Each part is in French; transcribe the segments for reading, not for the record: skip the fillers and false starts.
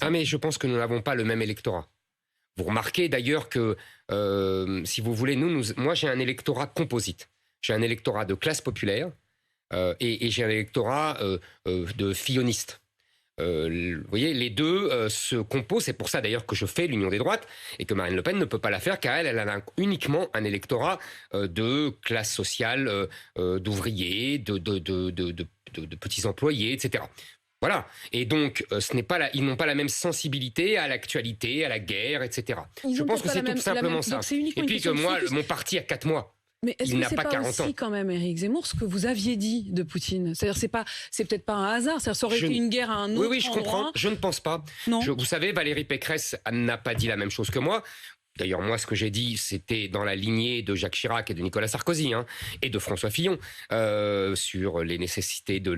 Ah mais je pense que nous n'avons pas le même électorat. Vous remarquez d'ailleurs que, si vous voulez, moi j'ai un électorat composite. J'ai un électorat de classe populaire et j'ai un électorat de fillonistes. Vous voyez, les deux se composent. C'est pour ça d'ailleurs que je fais l'union des droites et que Marine Le Pen ne peut pas la faire car elle a uniquement un électorat de classe sociale, d'ouvriers, de petits employés, etc. Voilà. Et donc, ils n'ont pas la même sensibilité à l'actualité, à la guerre, etc. Je pense que c'est tout simplement ça. Et puis que moi, mon parti a 4 mois. Mais est-ce Il que n'a c'est pas pas 40 ans. aussi quand même, Éric Zemmour, ce que vous aviez dit de Poutine? C'est-à-dire, c'est peut-être pas un hasard. Ça aurait été une guerre à un autre Oui, je endroit. comprends. Je ne pense pas. Non. Vous savez, Valérie Pécresse n'a pas dit la même chose que moi. D'ailleurs, moi, ce que j'ai dit, c'était dans la lignée de Jacques Chirac et de Nicolas Sarkozy, et de François Fillon, sur les nécessités de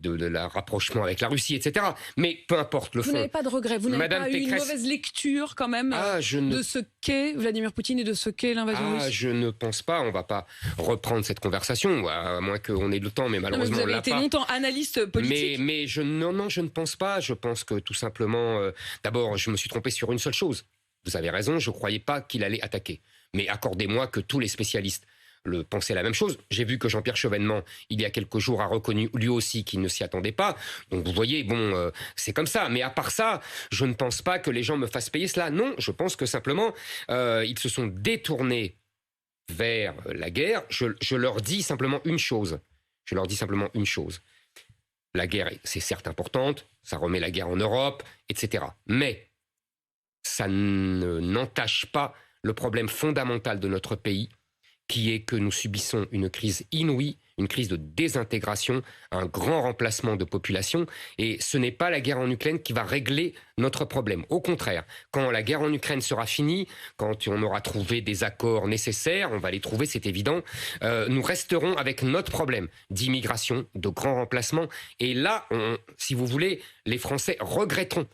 la rapprochement avec la Russie, etc. Mais peu importe le fond. Vous n'avez pas de regret, vous n'avez pas eu une Pécresse... mauvaise lecture quand même de ce qu'est Vladimir Poutine et de ce qu'est l'invasion russe? Je ne pense pas, on ne va pas reprendre cette conversation, à moins qu'on ait le temps, mais malheureusement vous avez été longtemps analyste politique. Mais je ne pense pas, je pense que tout simplement, d'abord, je me suis trompé sur une seule chose. Vous avez raison, je ne croyais pas qu'il allait attaquer. Mais accordez-moi que tous les spécialistes pensaient la même chose. J'ai vu que Jean-Pierre Chevènement, il y a quelques jours, a reconnu lui aussi qu'il ne s'y attendait pas. Donc vous voyez, c'est comme ça. Mais à part ça, je ne pense pas que les gens me fassent payer cela. Non, je pense que simplement, ils se sont détournés vers la guerre. Je leur dis simplement une chose. La guerre, c'est certes importante, ça remet la guerre en Europe, etc. Mais ça n'entache pas le problème fondamental de notre pays, qui est que nous subissons une crise inouïe, une crise de désintégration, un grand remplacement de population, et ce n'est pas la guerre en Ukraine qui va régler notre problème. Au contraire, quand la guerre en Ukraine sera finie, quand on aura trouvé des accords nécessaires, on va les trouver, c'est évident, nous resterons avec notre problème d'immigration, de grand remplacement, et là, si vous voulez, les Français regretteront